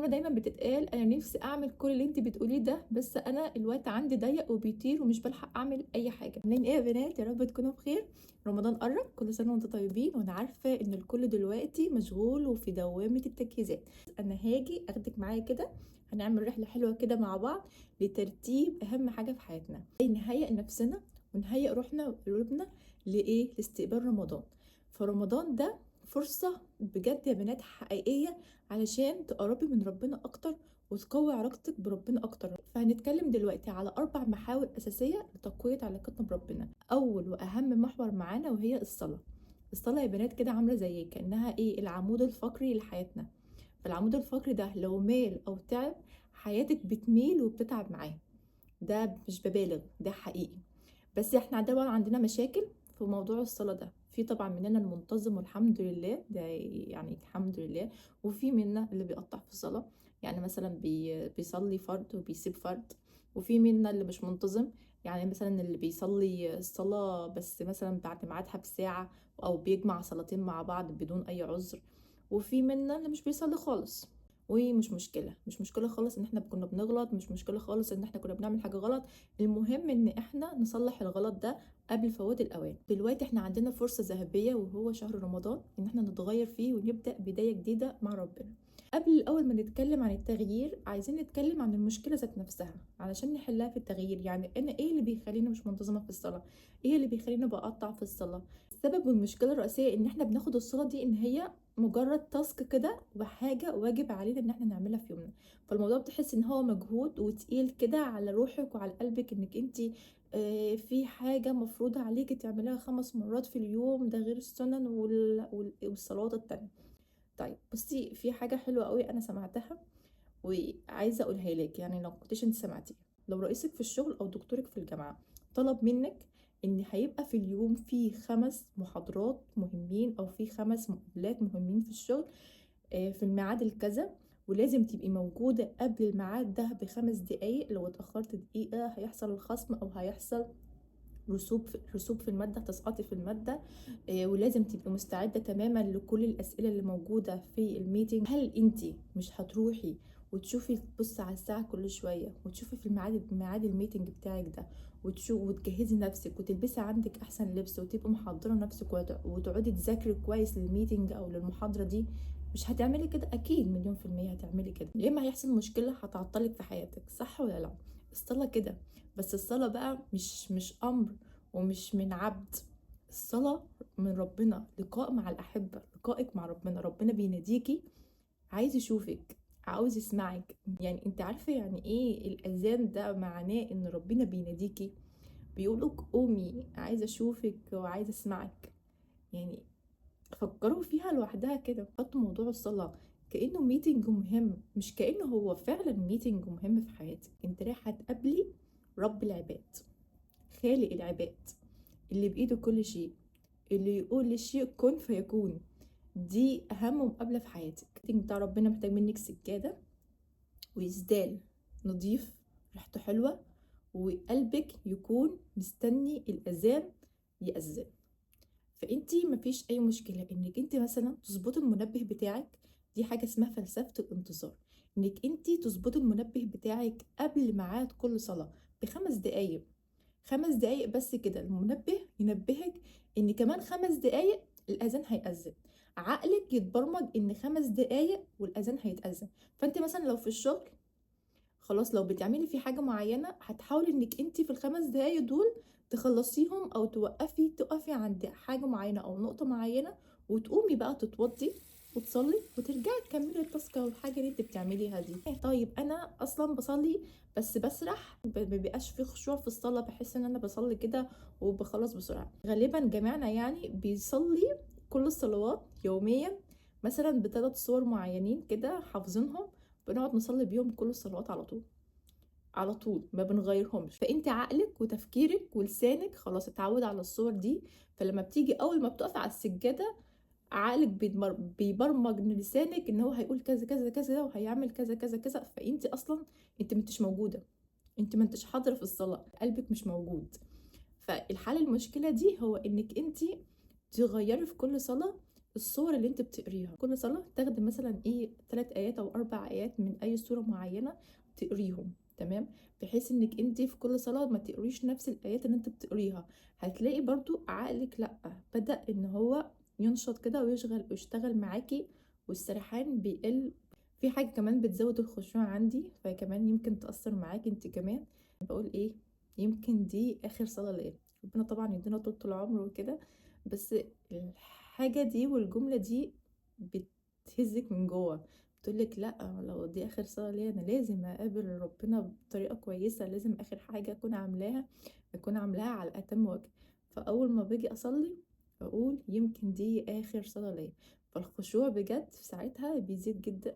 دايما بتتقال انا نفسي اعمل كل اللي انت بتقوليه ده، بس انا الوقت عندي ضيق وبيطير ومش بلحق اعمل اي حاجه. عاملين ايه يا بنات؟ يا رب تكونوا بخير. رمضان قرب، كل سنه وانتم طيبين، وانا عارفه ان الكل دلوقتي مشغول وفي دوامه التجهيزات. انا هاجي اخدك معايا كده، هنعمل رحله حلوه كده مع بعض لترتيب اهم حاجه في حياتنا، نهيئ نفسنا ونهيئ روحنا وقلوبنا لايه؟ لاستقبال رمضان. فرمضان ده فرصه بجد يا بنات حقيقيه علشان تقربي من ربنا اكتر وتقوي علاقتك بربنا اكتر. فهنتكلم دلوقتي على 4 محاور اساسيه لتقويه علاقتنا بربنا. اول واهم محور معانا وهي الصلاه. الصلاه يا بنات كده عامله زي كانها ايه؟ العمود الفقري لحياتنا. فالعمود الفقري ده لو مال او تعب، حياتك بتميل وبتتعب معاه. ده مش ببالغ، ده حقيقي. بس احنا عندنا مشاكل في موضوع الصلاة ده. في طبعا مننا المنتظم والحمد لله، ده يعني الحمد لله. وفي منا اللي بيقطع في الصلاة، يعني مثلا بيصلي فرض وبيسيب فرض. وفي منا اللي مش منتظم، يعني مثلا اللي بيصلي الصلاة بس مثلا بعد ميعادها بساعة، أو بيجمع صلاتين مع بعض بدون أي عذر. وفي منا اللي مش بيصلي خالص. ومش مشكلة، مش مشكلة خالص ان احنا كنا بنغلط، مش مشكلة خالص ان احنا كنا بنعمل حاجة غلط. المهم ان احنا نصلح الغلط ده قبل فوات الاوان. دلوقتي احنا عندنا فرصة ذهبية وهو شهر رمضان، ان احنا نتغير فيه ونبدأ بداية جديدة مع ربنا. قبل الاول ما نتكلم عن التغيير، عايزين نتكلم عن المشكلة ذات نفسها علشان نحلها في التغيير. يعني انا ايه اللي بيخليني مش منتظمة في الصلاة؟ ايه اللي بيخليني بقطع في الصلاة؟ السبب والمشكلة الرئيسية ان احنا بناخد الصلاة دي ان هي مجرد تاسك كده وحاجة واجب علينا ان احنا نعملها في يومنا. فالموضوع بتحس ان هو مجهود وتقيل كده على روحك وعلى قلبك، انك انتي في حاجة مفروضة عليكي تعمليها 5 مرات في اليوم، ده غير السنن والصلوات التانية. طيب بصي، في حاجة حلوة قوي انا سمعتها وعايزة اقولها لك، يعني لو كنتش انت سمعتيها. لو رئيسك في الشغل او دكتورك في الجامعة طلب منك ان هيبقى في اليوم في 5 محاضرات مهمين او في 5 مقابلات مهمين في الشغل، في الميعاد الكذا، ولازم تبقي موجودة قبل الميعاد ده ب5 دقايق، لو اتأخرت دقيقة هيحصل الخصم أو هيحصل رسوب في المادة، تسقطي في المادة. ولازم تبقي مستعدة تماما لكل الأسئلة اللي موجودة في الميتنج. هل انتي مش هتروحي وتشوفي تبصي على الساعة كل شوية وتشوفي في ميعاد الميتنج بتاعك ده، وتجهزي نفسك وتلبسي عندك أحسن لبس وتبقي محضرة نفسك وتقعدي تذاكري كويس للميتنج أو للمحاضرة دي؟ مش هتعملي كده اكيد، مليون في المية هتعملي كده. يا اما هيحصل مشكلة هتعطلك في حياتك، صح ولا لا؟ الصلاة كده. بس الصلاة بقى مش امر ومش من عبد. الصلاة من ربنا، لقاء مع الأحبة، لقائك مع ربنا. ربنا بيناديكي، عايز يشوفك، عاوز يسمعك. يعني انت عارفة يعني ايه الأذان ده؟ معناه ان ربنا بيناديكي، بيقولك قومي عايز اشوفك وعايز اسمعك. يعني فكروا فيها لوحدها كده. حطوا موضوع الصلاة كأنه ميتنج مهم، مش كأنه هو فعلا ميتنج مهم في حياتك. انت رايحة تقابلي رب العباد، خالق العباد، اللي بإيده كل شيء، اللي يقول للشيء كن فيكون. دي أهم مقابلة في حياتك. الميتنج بتاع ربنا محتاج منك سجادة وإسدال نظيف ريحته حلوة، وقلبك يكون مستني الأذان يأذن. فانتي مفيش اي مشكله انك انتي مثلا تظبطي المنبه بتاعك. دي حاجه اسمها فلسفه الانتظار، انك انتي تظبطي المنبه بتاعك قبل ميعاد كل صلاه ب5 دقايق. 5 دقايق بس كده المنبه ينبهك ان كمان 5 دقايق الاذان هيأذن. عقلك يتبرمج ان 5 دقايق والاذان هيتأذن. فانت مثلا لو في الشغل، خلاص لو بتعملي في حاجة معينة هتحاولي انك انت في ال5 دقايق دول تخلصيهم، او تقفي عند حاجة معينة او نقطة معينة، وتقومي بقى تتوضي وتصلي وترجعي تكملي التاسك او الحاجة اللي انت بتعمليها دي. طيب انا اصلا بصلي بس بسرح، مبيبقاش في خشوع في الصلاة، بحس ان انا بصلي كده وبخلص بسرعة. غالبا جميعنا يعني بيصلي كل الصلوات يوميا مثلا ب3 صور معينين كده حافظينهم، بنقعد نصلي بيهم كل الصلوات على طول، على طول ما بنغيرهمش. فانت عقلك وتفكيرك ولسانك خلاص اتعود على الصور دي. فلما بتيجي اول ما بتقف على السجاده، عقلك بيبرمج ان لسانك ان هو هيقول كذا كذا كذا وهيعمل كذا كذا كذا. فانت اصلا انت ما انتش موجوده، انت ما انتش حاضره في الصلاه، قلبك مش موجود. فالحل المشكله دي هو انك انت تغيري في كل صلاه الصور اللي انت بتقريها. كل صلاة تاخدي مثلا ايه 3 ايات او 4 ايات من اي سورة معينة تقريهم، تمام؟ بحيث انك انت في كل صلاة ما تقريش نفس الايات اللي انت بتقريها. هتلاقي برضو عقلك لا بدأ ان هو ينشط كده ويشتغل معاكي، والسرحان بيقل. في حاجة كمان بتزود الخشوع عندي، فكمان يمكن تأثر معاكي انت كمان. بقول ايه، يمكن دي اخر صلاة ليا. ربنا طبعا يدينا طول العمر وكده، بس الحاجة دي والجملة دي بتهزك من جوه، بتقولك لا، لو دي اخر صلاة ليا انا لازم اقابل ربنا بطريقة كويسة، لازم اخر حاجة اكون عاملاها على اتم وجه. فاول ما باجي اصلي اقول يمكن دي اخر صلاة ليا، فالخشوع بجد في ساعتها بيزيد جدا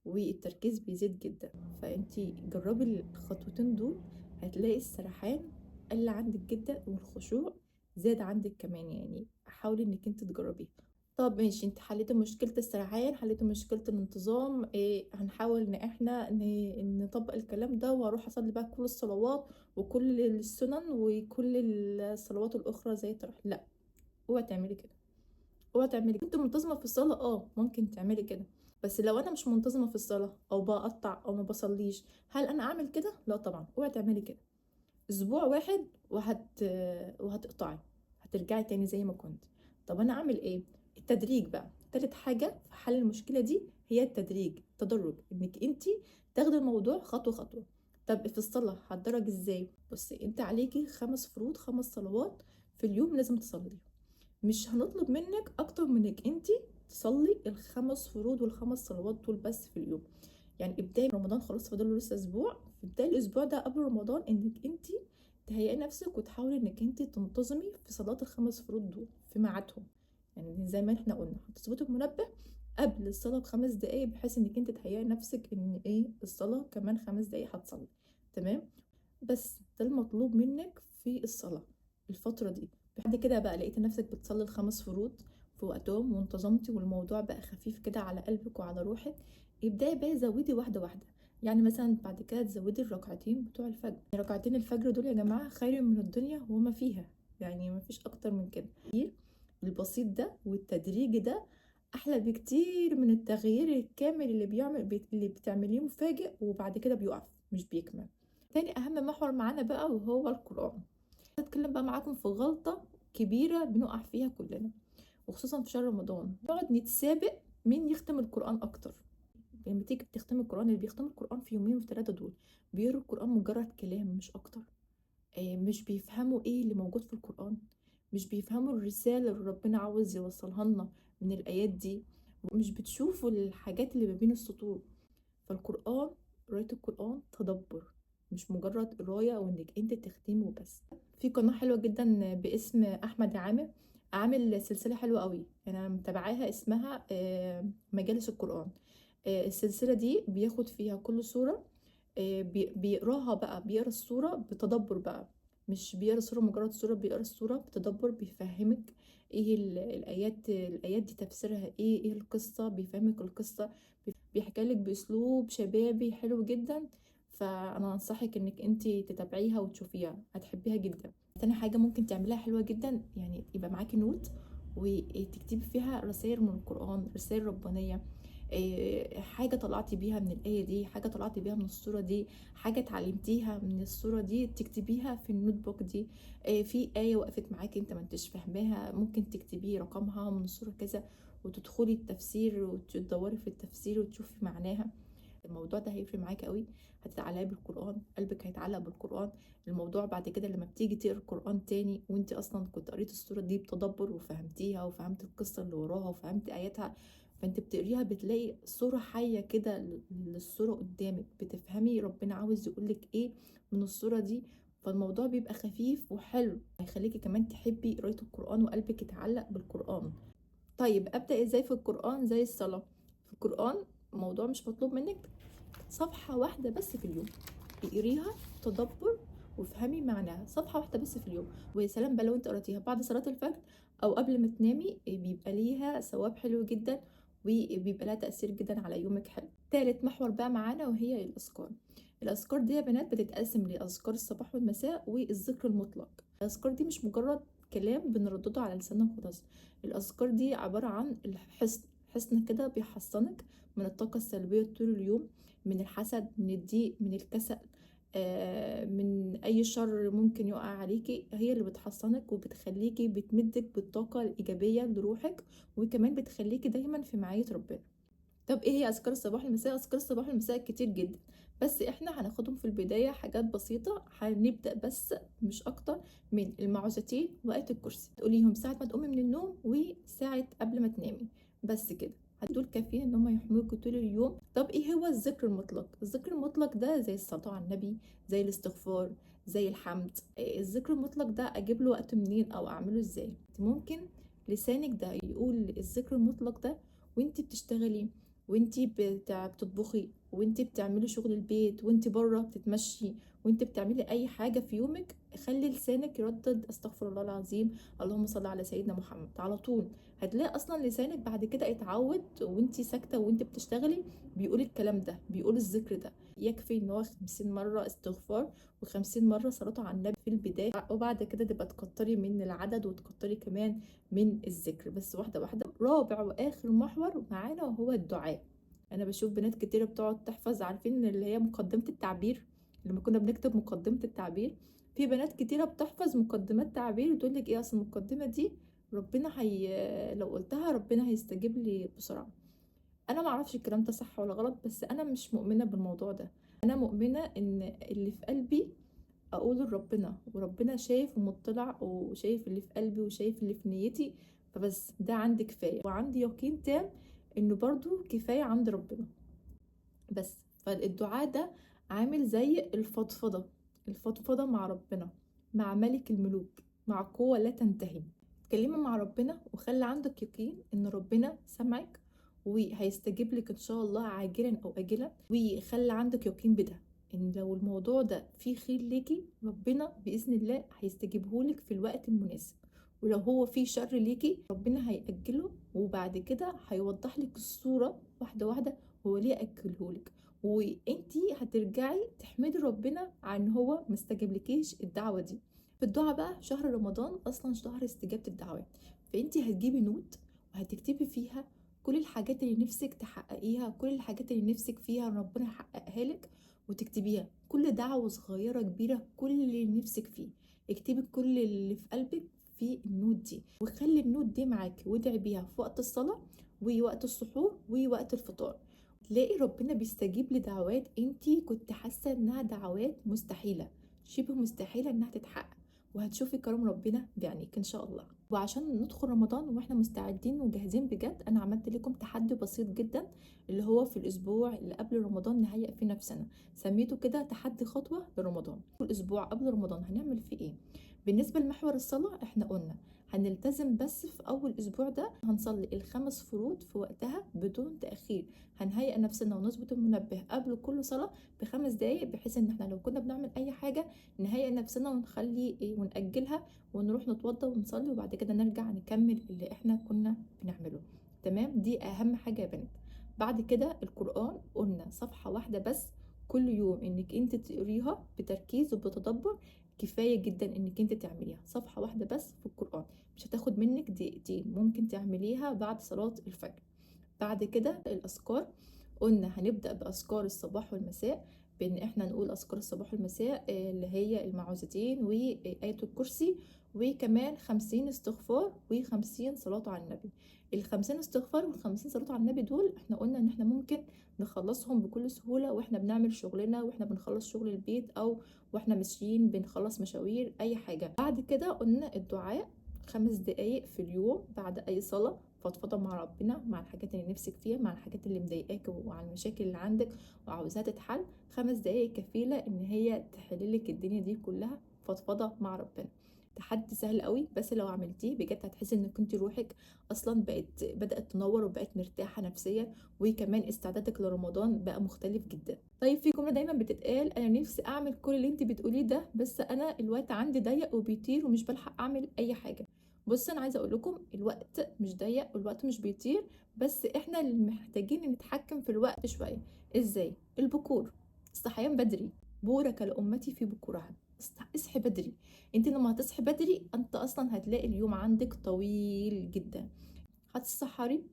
والتركيز بيزيد جدا. فانتي جربي الخطوتين دول، هتلاقي السرحان قل عندك جدا والخشوع زاد عندك كمان. يعني حاولي انك انت تجربيها. طب ماشي، انت حليتي مشكلة السرحان، حليتي مشكلة الانتظام، إيه هنحاول ان احنا نطبق الكلام ده، واروح اصلي بقى كل الصلوات وكل السنن وكل الصلوات الاخرى زي التراويح. لا، اوعي تعملي كده، اوعي تعملي كده. انت منتظمة في الصلاة، ممكن تعملي كده، بس لو انا مش منتظمة في الصلاة او بقطع او ما بصليش، هل انا اعمل كده؟ لا طبعا، اوعي تعملي كده. اسبوع واحد وهتقطعي، هترجعي تاني زي ما كنت. طب انا اعمل ايه؟ التدريج بقى. تالت حاجة في حل المشكلة دي هي التدريج، التدرج، انك انتي تاخدي الموضوع خطوة خطوة. طب في الصلاة هتدرج ازاي؟ بصي، انت عليكي 5 فروض، 5 صلوات في اليوم لازم تصلي. مش هنطلب منك اكتر من انك انت تصلي الخمس فروض والخمس صلوات دول بس في اليوم. يعني ابداي رمضان خلاص فاضل لسه اسبوع، في بداية الاسبوع ده قبل رمضان انك انت تهيئي نفسك وتحاولي انك انت تنتظمي في صلاة الخمس فروض دول في ميعادهم. يعني زي ما احنا قلنا هتظبطي المنبه قبل الصلاة ب5 دقايق، بحيث انك انت تهيئي نفسك ان ايه الصلاة كمان 5 دقايق هتصلي، تمام؟ بس ده المطلوب منك في الصلاة الفترة دي. بعد كده بقى لقيت نفسك بتصلي الخمس فروض في وقتهم وانتظمتي، والموضوع بقى خفيف كده على قلبك وعلى روحك، ابدأي بقى زودي واحدة واحدة. يعني مثلا بعد كده تزودي الركعتين بتوع الفجر. ركعتين الفجر دول يا جماعة خير من الدنيا وما فيها، يعني ما فيش اكتر من كده. البسيط ده والتدريج ده احلى بكتير من التغيير الكامل اللي بتعمليه مفاجئ وبعد كده بيقف مش بيكمل. تاني اهم محور معانا بقى وهو القرآن. هتكلم بقى معاكم في غلطة كبيرة بنقع فيها كلنا، وخصوصا في شهر رمضان، نقعد نتسابق مين يختم القرآن اكتر. لما تيجي بتختم القرآن، اللي بيختم القرآن في يومين وفي 3 دول بيقروا القرآن مجرد كلام مش اكتر. مش بيفهموا ايه اللي موجود في القرآن، مش بيفهموا الرسالة اللي ربنا عاوز يوصلها لنا من الآيات دي، ومش بتشوفوا الحاجات اللي ما بين السطور. فالقرآن، قراية القرآن تدبر، مش مجرد قراية او انك انت تختمه بس. في قناة حلوة جدا باسم احمد عامر، عامل سلسلة حلوة قوي، انا متابعاها، اسمها مجالس القرآن. السلسلة دي بياخد فيها كل سورة، بيقراها بقى، بيقرا السورة بتدبر بقى، مش بيقرا السورة مجرد سورة، بيقرا السورة بتدبر، بيفهمك ايه الآيات دي تفسيرها ايه القصة، بيفهمك القصة، بيحكي لك بأسلوب شبابي حلو جدا. فأنا أنصحك إنك انتي تتابعيها وتشوفيها، هتحبيها جدا. تاني حاجة ممكن تعمليها حلوة جدا، يعني يبقى معاكي نوت وتكتبي فيها رسائل من القرآن، رسائل ربانية، حاجة طلعتي بيها من الآية دي، حاجة طلعتي بيها من الصورة دي، حاجة اتعلمتيها من الصورة دي تكتبيها في النوت بوك دي. في آية وقفت معاكي انت ما انتش فاهماها، ممكن تكتبيه رقمها من الصورة كذا، وتدخلي التفسير وتدوري في التفسير وتشوفي معناها. الموضوع ده هيفرق معاكي قوي، هتتعلقي بالقرآن، قلبك هيتعلق بالقرآن. الموضوع بعد كده لما بتيجي تقرا القرآن تاني وانت اصلا كنت قريت السورة دي بتدبر وفهمتيها وفهمت القصة اللي وراها وفهمت آياتها، فانت بتقريها بتلاقي صورة حية كده للصورة قدامك، بتفهمي ربنا عاوز يقولك ايه من الصورة دي. فالموضوع بيبقى خفيف وحلو، هيخليكي كمان تحبي قراية القرآن وقلبك يتعلق بالقرآن. طيب ابدا ازاي في القران؟ زي الصلاه، في القران الموضوع مش مطلوب منك صفحه واحده بس في اليوم، اقريها تدبر وافهمي معناها، صفحه واحده بس في اليوم. ويا سلام بقى لو انت قراتيها بعد صلاه الفجر او قبل ما تنامي، بيبقى ليها ثواب حلو جدا وبيبقى لها تاثير جدا على يومك حلو. تالت محور بقى معانا وهي الاذكار. الاذكار دي يا بنات بتتقسم لاذكار الصباح والمساء والذكر المطلق. الاذكار دي مش مجرد كلام بنردده على لساننا وخلاص. الأذكار دي عبارة عن حصن كده بيحصنك من الطاقة السلبية طول اليوم، من الحسد، من الضيق، من الكسل، من أي شر ممكن يقع عليكي. هي اللي بتحصنك وبتخليكي بتمدك بالطاقة الإيجابية لروحك، وكمان بتخليكي دايما في معية ربنا. طب ايه هي اذكار الصباح والمساء؟ اذكار الصباح والمساء كتير جدا، بس احنا هناخدهم في البداية حاجات بسيطة. هنبدأ بس مش اكتر من المعوذتين وآية الكرسي، تقوليهم ساعة ما تقومي من النوم وساعة قبل ما تنامي، بس كده. دول كافيين ان هم يحموكوا طول اليوم. طب ايه هو الذكر المطلق؟ الذكر المطلق ده زي الصلاة على النبي، زي الاستغفار، زي الحمد. الذكر المطلق ده اجيب له وقت منين او اعمله ازاي؟ ممكن لسانك ده يقول الذكر المطلق ده وانتي بتشتغلي، وانتي بتطبخي، وانتي بتعملي شغل البيت، وانتي بره بتتمشي، وانتي بتعملي اي حاجه في يومك. خلي لسانك يردد استغفر الله العظيم، اللهم صل على سيدنا محمد على طول. هتلاقي اصلا لسانك بعد كده اتعود، وانتي ساكته وانتي بتشتغلي بيقول الكلام ده، بيقول الذكر ده. يكفي ان هو 50 مره استغفار و50 مره صلاه على النبي في البدايه، وبعد كده تبقى تكتري من العدد وتكتري كمان من الذكر، بس واحده واحده. رابع واخر محور معانا وهو الدعاء. انا بشوف بنات كتيره بتقعد تحفظ، عارفين اللي هي مقدمه التعبير؟ لما كنا بنكتب مقدمه التعبير، في بنات كتيره بتحفظ مقدمات تعبير وتقول لك ايه اصل المقدمه دي ربنا لو قلتها ربنا هيستجيب لي بسرعه. انا ما اعرفش الكلام ده صح ولا غلط، بس انا مش مؤمنه بالموضوع ده. انا مؤمنه ان اللي في قلبي اقوله لربنا، وربنا شايف ومطلع وشايف اللي في قلبي وشايف اللي في نيتي، فبس ده عندي كفايه، وعندي يقين تام انه برضو كفايه عند ربنا. بس فالدعاء ده عامل زي الفضفضه مع ربنا، مع ملك الملوك، مع قوه لا تنتهي. اتكلمي مع ربنا وخلي عندك يقين ان ربنا سمعك وهيستجيب لك ان شاء الله عاجلا او اجلا. وخلي عندك يقين بده، ان لو الموضوع ده فيه خير ليكي ربنا باذن الله هيستجيبهولك في الوقت المناسب، ولو هو فيه شر ليكي ربنا هيأجله، وبعد كده هيوضح لك الصورة واحدة واحدة هو ليه أجلهولك، وانتي هترجعي تحمدي ربنا عن هو مستجابلكيش الدعوة دي. في الدعاء بقى، شهر رمضان اصلا شهر استجابة الدعوات، فانتي هتجيبي نوت وهتكتبي فيها كل الحاجات اللي نفسك تحققيها، كل الحاجات اللي نفسك فيها ربنا يحققها لك، وتكتبيها كل دعوة صغيرة كبيرة، كل اللي نفسك فيه اكتبي كل اللي في قلبك في النوت دي، وخلي النوت دي معاكي وادعي بيها في وقت الصلاة ووقت السحور ووقت الفطار. تلاقي ربنا بيستجيب لدعوات انتي كنت حاسة انها دعوات مستحيلة، شبه مستحيلة انها تتحقق، وهتشوفي كرم ربنا بعينيك ان شاء الله. وعشان ندخل رمضان واحنا مستعدين وجاهزين بجد، انا عملت لكم تحدي بسيط جدا، اللي هو في الاسبوع اللي قبل رمضان نهيئ فيه نفسنا. سميته كده تحدي خطوة لرمضان. الاسبوع قبل رمضان هنعمل فيه ايه؟ بالنسبة لمحور الصلاة احنا قلنا هنلتزم بس في اول اسبوع ده هنصلي الخمس فروض في وقتها بدون تأخير. هنهيئ نفسنا ونظبط المنبه قبل كل صلاة ب5 دقايق، بحيث ان احنا لو كنا بنعمل اي حاجة نهيئ نفسنا ونخلي ايه ونأجلها، ونروح نتوضى ونصلي وبعد كده نرجع نكمل اللي احنا كنا بنعمله. تمام، دي اهم حاجة يا بنات. بعد كده القرآن قلنا صفحة واحدة بس كل يوم انك انت تقريها بتركيز وبتدبر، كفاية جدا انك انت تعمليها صفحة واحدة بس في القرآن، مش هتاخد منك دقيقتين، ممكن تعمليها بعد صلاة الفجر. بعد كده الأذكار، قلنا هنبدأ بأذكار الصباح والمساء، بإن احنا نقول أذكار الصباح والمساء اللي هي المعوذتين وآية الكرسي، وكمان 50 استغفار و50 صلاة على النبي. ال50 استغفار وال50 صلاة على النبي دول احنا قلنا ان احنا ممكن نخلصهم بكل سهولة واحنا بنعمل شغلنا، واحنا بنخلص شغل البيت، او واحنا ماشيين بنخلص مشاوير اي حاجة. بعد كده قلنا الدعاء 5 دقايق في اليوم بعد اي صلاة، فضفضة مع ربنا، مع الحاجات اللي نفسك فيها، مع الحاجات اللي مضايقاك وعلى المشاكل اللي عندك وعاوزاها تتحل. 5 دقايق كفيلة ان هي تحللك الدنيا دي كلها، فضفضة مع ربنا. تحدي سهل قوي، بس لو عملتيه بجد هتحسي ان كنت روحك اصلا بدأت تنور وبقت مرتاحة نفسيا، وكمان استعدادك لرمضان بقى مختلف جدا. طيب في جملة دايما بتتقال، انا نفسي اعمل كل اللي انت بتقوليه ده، بس انا الوقت عندي ضيق وبيطير ومش بلحق اعمل اي حاجة. بص انا عايزه اقول لكم الوقت مش ضيق والوقت مش بيطير، بس احنا اللي محتاجين نتحكم في الوقت شويه. ازاي؟ البكور، الصحيان بدري. بورك لامتي في بكورها. اصحي بدري. انت لما هتصحي بدري انت اصلا هتلاقي اليوم عندك طويل جدا. هتتسحري،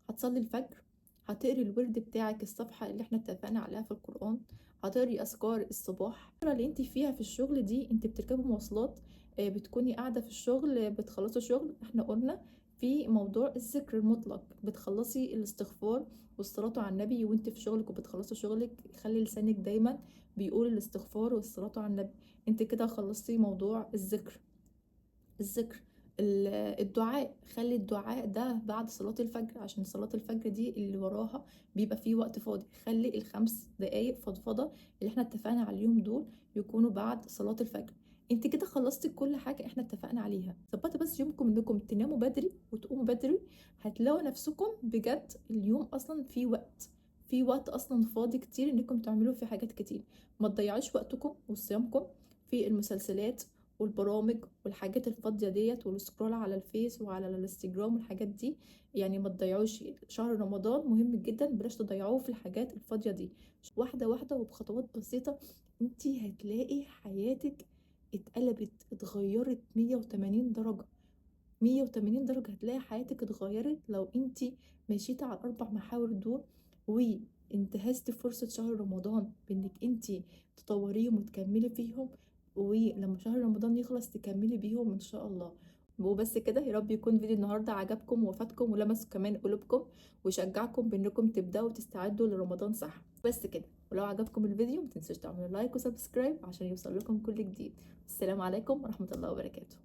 هتصلي الفجر، هتقري الورد بتاعك الصفحة اللي احنا اتفقنا عليها في القرآن، هتقري أذكار الصباح. الفترة اللي انت فيها في الشغل دي انت بتركبي مواصلات، بتكوني قاعدة في الشغل، بتخلصي شغل، احنا قلنا في موضوع الذكر المطلق، بتخلصي الاستغفار والصلاة على النبي وانت في شغلك وبتخلصي شغلك. خلي لسانك دايما بيقول الاستغفار والصلاة على النبي. انت كده خلصتي موضوع الذكر. الدعاء، خلي الدعاء ده بعد صلاة الفجر، عشان صلاة الفجر دي اللي وراها بيبقى فيه وقت فاضي. خلي ال5 دقايق فضفضة اللي احنا اتفقنا عليهم دول يكونوا بعد صلاة الفجر. انت كده خلصتي كل حاجة احنا اتفقنا عليها. ظبطي بس يومكم انكم تناموا بدري وتقوموا بدري، هتلاقوا نفسكم بجد اليوم اصلا في وقت اصلا فاضي كتير انكم تعملوا فيه حاجات كتير. ما تضيعوش وقتكم وصيامكم في المسلسلات والبرامج والحاجات الفاضية ديت والسكرول على الفيس وعلى الانستجرام والحاجات دي. يعني ما تضيعوش شهر رمضان، مهم جدا، بلاش تضيعوه في الحاجات الفاضية دي. واحدة واحدة وبخطوات بسيطة انتي هتلاقي حياتك اتقلبت، اتغيرت 180 درجة. 180 درجة هتلاقي حياتك اتغيرت لو انتي مشيتي على ال4 محاور دول وانتهزتي فرصة شهر رمضان بانك انتي تطوريهم وتكملي فيهم، ولما شهر رمضان يخلص تكملي بيهم ان شاء الله. وبس كده، يا رب يكون فيديو النهارده عجبكم وفاتكم ولمس كمان قلوبكم وشجعكم بانكم تبداوا تستعدوا لرمضان صح. بس كده، ولو عجبكم الفيديو متنسوش تعملوا لايك وسبسكرايب عشان يوصل لكم كل جديد. السلام عليكم ورحمة الله وبركاته.